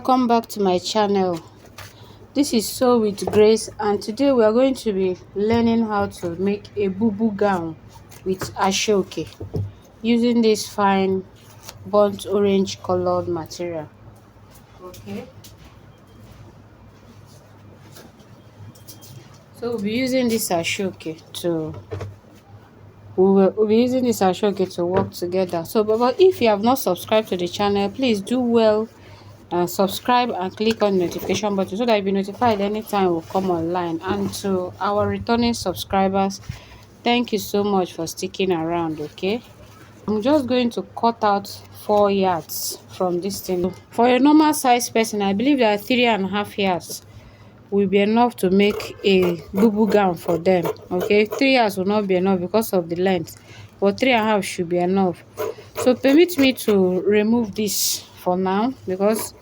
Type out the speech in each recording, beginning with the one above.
welcome back to my channel. This is Sew with Grace, and today we are going to be learning how to make a bubu gown with ashoke using this fine burnt orange colored material. Okay, so we'll be using this ashoke to work together. So but if you have not subscribed to the channel, please do well subscribe and click on the notification button so that you'll be notified anytime we come online. And to our returning subscribers, thank you so much for sticking around. Okay, I'm just going to cut out 4 yards from this thing. For a normal size person, I believe that 3.5 yards will be enough to make a bubu gown for them. Okay, 3 yards will not be enough because of the length, but 3.5 should be enough. So permit me to remove this for now because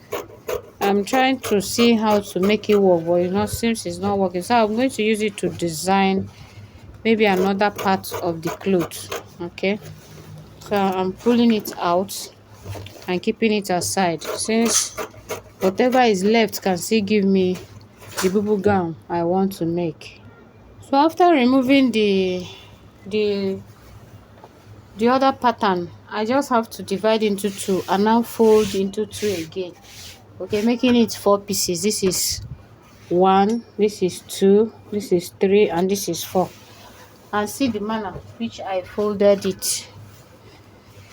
I'm trying to see how to make it work, but since it's not working, so I'm going to use it to design maybe another part of the clothes. Okay, so I'm pulling it out and keeping it aside since whatever is left can still give me the bubu gown I want to make. So after removing the other pattern, I just have to divide into 2 and now fold into 2 again. Okay, making it 4 pieces. This is 1, this is 2, this is 3, and this is 4. And see the manner which I folded it.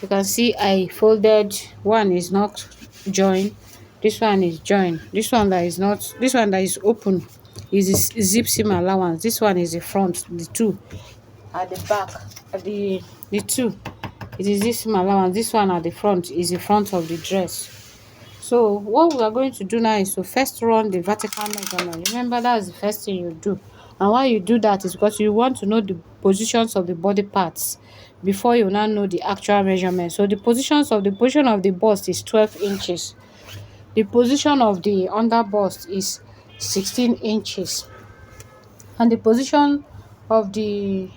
You can see I folded, one is not joined, this one is joined, this one that is open is zip seam allowance, this one is the front, the 2 at the back, the 2 it is zip seam allowance, this one at the front is the front of the dress. So what we are going to do now is to first run the vertical measurement. Remember, that's the first thing you do. And why you do that is because you want to know the positions of the body parts before you now know the actual measurement. So the position of the bust is 12 inches. The position of the under bust is 16 inches. And the position of the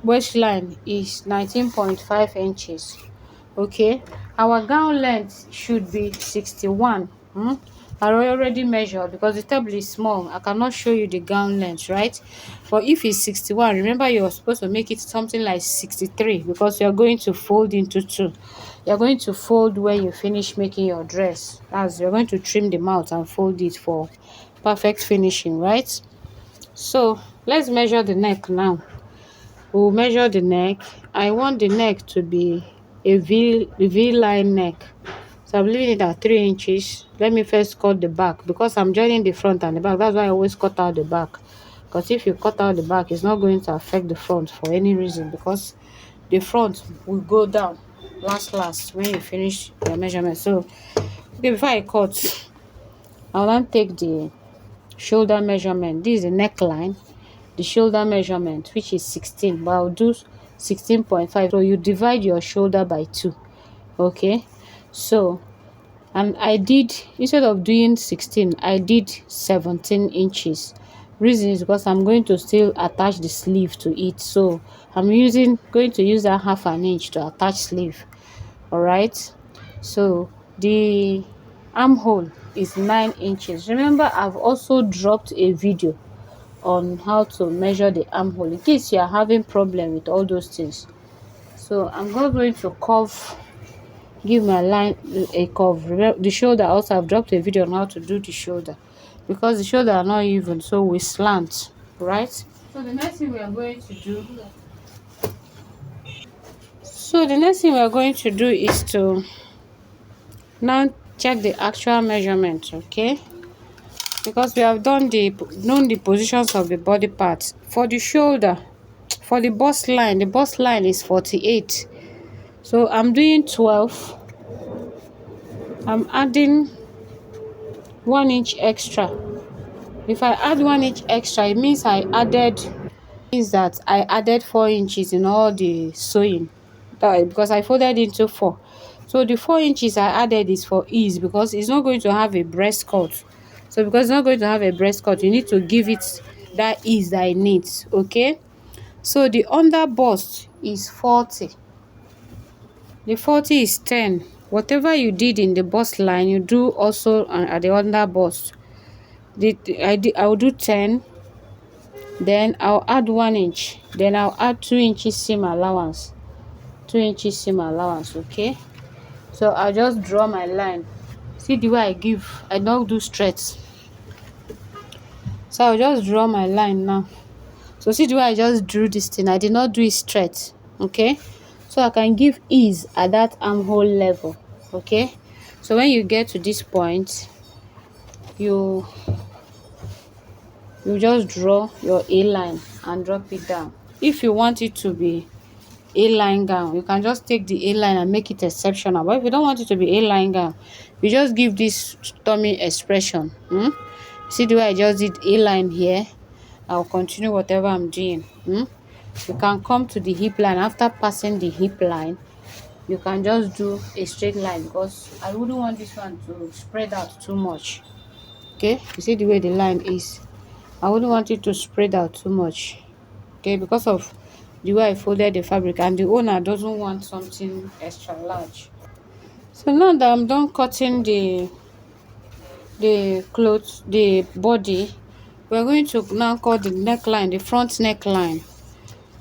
waistline is 19.5 inches. Okay, our gown length should be 61. I already measured because the table is small. I cannot show you the gown length, right? But if it's 61, remember you're supposed to make it something like 63 because you're going to fold into 2. You're going to fold when you finish making your dress. As you're going to trim the mouth and fold it for perfect finishing, right? So let's measure the neck now. We'll measure the neck. I want the neck to be a V-line neck. So I'm leaving it at 3 inches. Let me first cut the back because I'm joining the front and the back. That's why I always cut out the back. Because if you cut out the back, it's not going to affect the front for any reason because the front will go down last when you finish your measurement. So okay, before I cut, I'll now take the shoulder measurement. This is the neckline. The shoulder measurement, which is 16, but I'll do 16.5. So you divide your shoulder by 2. Okay, so and I did, instead of doing 16, I did 17 inches. Reason is because I'm going to still attach the sleeve to it, so I'm going to use that half an inch to attach sleeve. All right, so the armhole is 9 inches. Remember, I've also dropped a video on how to measure the armhole in case you are having problem with all those things. So I'm not going to give my line a curve. The shoulder also, I've dropped a video on how to do the shoulder because the shoulder are not even, so we slant, right? So the next thing we are going to do is to now check the actual measurement. Okay, because we have known the positions of the body parts. For the shoulder, for the bust line is 48. So I'm doing 12. I'm adding 1 inch extra. If I add 1 inch extra, it means that I added 4 inches in all the sewing, because I folded into 4. So the 4 inches I added is for ease because it's not going to have a breast cut. So because it's not going to have a breast cut, you need to give it that ease that it needs. Okay, so the under bust is 40. The 40 is 10. whatever you did in the bust line, you do also at the under bust. I will do 10, then I'll add 1 inch, then I'll add 2 inches seam allowance, 2 inches seam allowance. Okay, so I'll just draw my line. See the way I don't do straight, so I'll just draw my line now. So see the way I just drew this thing, I did not do it straight. Okay, so I can give ease at that armhole level. Okay, so when you get to this point, you just draw your A line and drop it down. If you want it to be A-line gown, you can just take the A-line and make it exceptional. But if you don't want it to be A-line gown, you just give this tummy expression. See the way I just did A-line here? I'll continue whatever I'm doing. You can come to the hip line. After passing the hip line, you can just do a straight line, because I wouldn't want this one to spread out too much. Okay, you see the way the line is? I wouldn't want it to spread out too much. Okay, because of the way I folded the fabric, and the owner doesn't want something extra large. So now that I'm done cutting the clothes, the body, we're going to now cut the neckline, the front neckline.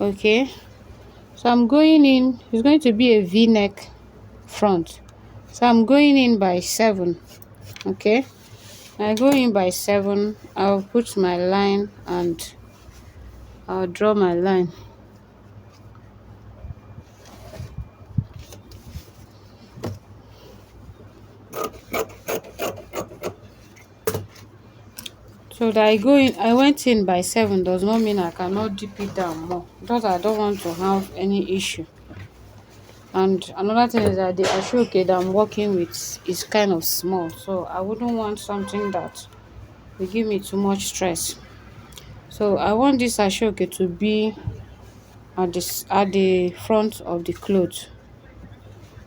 Okay, so I'm going in, it's going to be a V-neck front, so I'm going in by 7. Okay, I go in by 7. I'll put my line and I'll draw my line. So that I went in by 7 does not mean I cannot dip it down more, because I don't want to have any issue. And another thing is that the ashoke that I'm working with is kind of small, so I wouldn't want something that will give me too much stress. So I want this ashoke to be at the front of the clothes.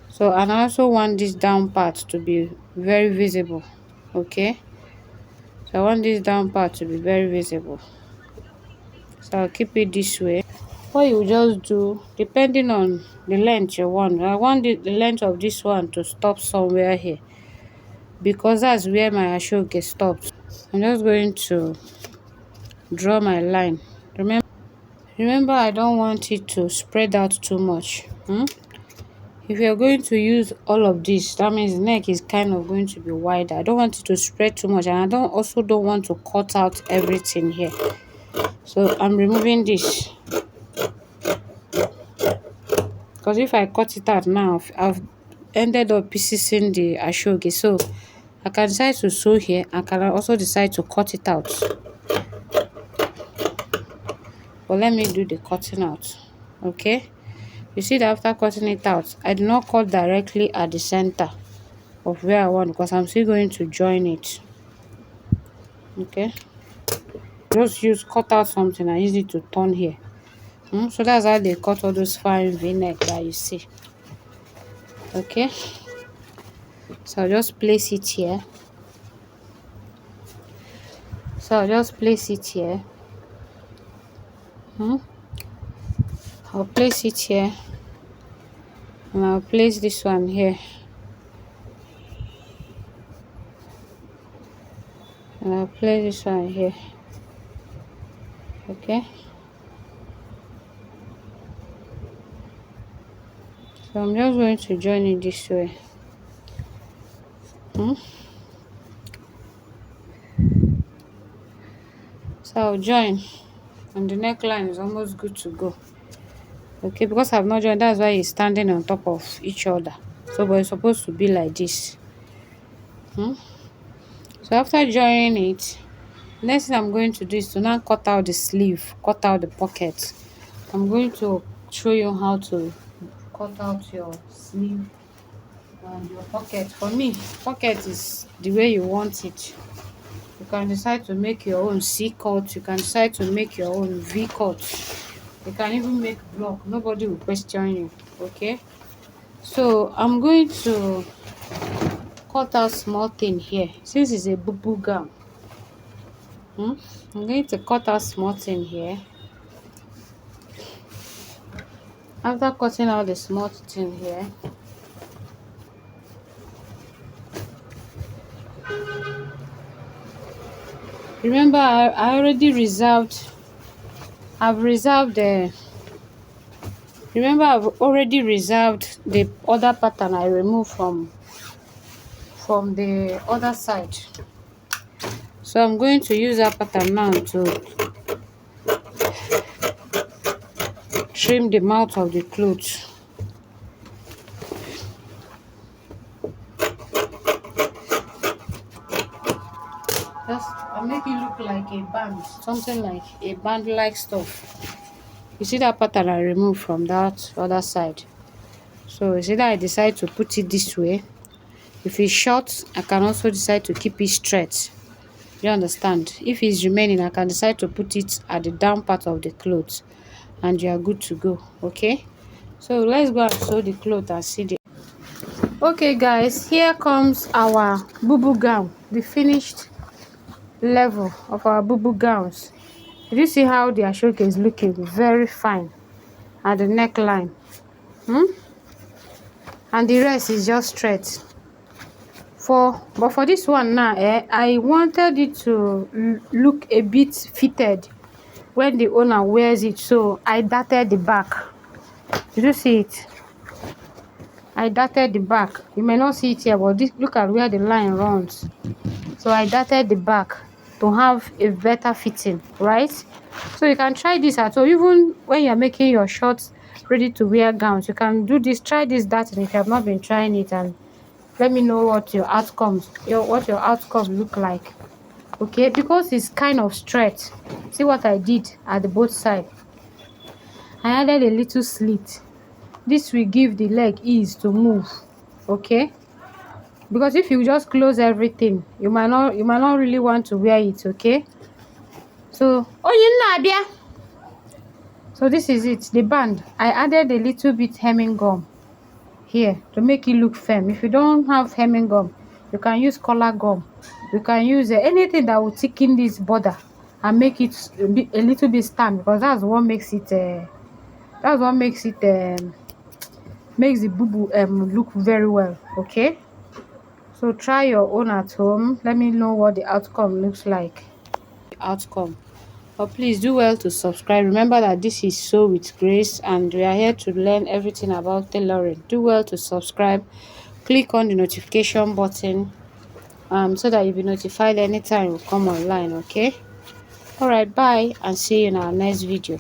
So, and I also want this down part to be very visible. Okay, so I want this down part to be very visible, so I'll keep it this way. What you just do, depending on the length you want, I want the length of this one to stop somewhere here, because that's where my ashoke stops. I'm just going to draw my line. Remember, I don't want it to spread out too much. If you're going to use all of this, that means the neck is kind of going to be wider. I don't want it to spread too much, and I don't want to cut out everything here. So I'm removing this, because if I cut it out now, I've ended up piecing the ashoke. So I can decide to sew here, and can also decide to cut it out. But let me do the cutting out. Okay, you see that after cutting it out, I do not cut directly at the center of where I want, because I'm still going to join it. Okay, just cut out something and use it to turn here. So that's how they cut all those fine v-neck that you see. Okay, so I'll just place it here. I'll place it here, and I'll place this one here, and I'll place this one here. Okay, so I'm just going to join it this way. So I'll join, and the neckline is almost good to go. Okay, because I've not joined, that's why it's standing on top of each other. So but it's supposed to be like this. So after joining it, next thing I'm going to do is to now cut out the sleeve, cut out the pocket. I'm going to show you how to cut out your sleeve and your pocket. For me, pocket is the way you want it. You can decide to make your own C cut, you can decide to make your own V cut, you can even make block. Nobody will question you. Okay, so I'm going to cut out small thing here, since it's a bubu gown. I'm going to cut out small thing here. After cutting out the small thing here, Remember, I already reserved. I've reserved the. Remember, I've already reserved the other pattern I removed from the other side. So I'm going to use that pattern now to trim the mouth of the clothes. Just I'll make it look like a band, something like a band like stuff. You see that pattern I removed from that other side. So you see that I decide to put it this way. If it's short, I can also decide to keep it straight. You understand? If it's remaining, I can decide to put it at the down part of the clothes, and you are good to go. Okay, so let's go and sew the cloth and see the. Okay guys, here comes our bubu gown, the finished level of our bubu gowns. Did you see how the ashoke is looking very fine at the neckline? And the rest is just straight. But for this one now, I wanted it to look a bit fitted when the owner wears it, so I darted the back. Did you see it? I darted the back. You may not see it here, but this, look at where the line runs. So I darted the back to have a better fitting, right? So you can try this at all. Even when you're making your shorts ready to wear gowns, you can do this. Try this darting if you have not been trying it, and let me know what your outcomes look like. Okay, because it's kind of straight. See what I did at the both side. I added a little slit. This will give the leg ease to move. Okay, because if you just close everything, you might not really want to wear it. Okay, so so this is it, the band. I added a little bit hemming gum here to make it look firm. If you don't have hemming gum, you can use collar gum. You can use anything that will thicken this border and make it a little bit stand, because that's what makes it makes the bubu look very well. Okay, so try your own at home. Let me know what the outcome looks like. But please do well to subscribe. Remember that this is Sew with Grace, and we are here to learn everything about tailoring. Do well to subscribe. Click on the notification button so that you'll be notified anytime we come online. Okay, all right, bye, and see you in our next video.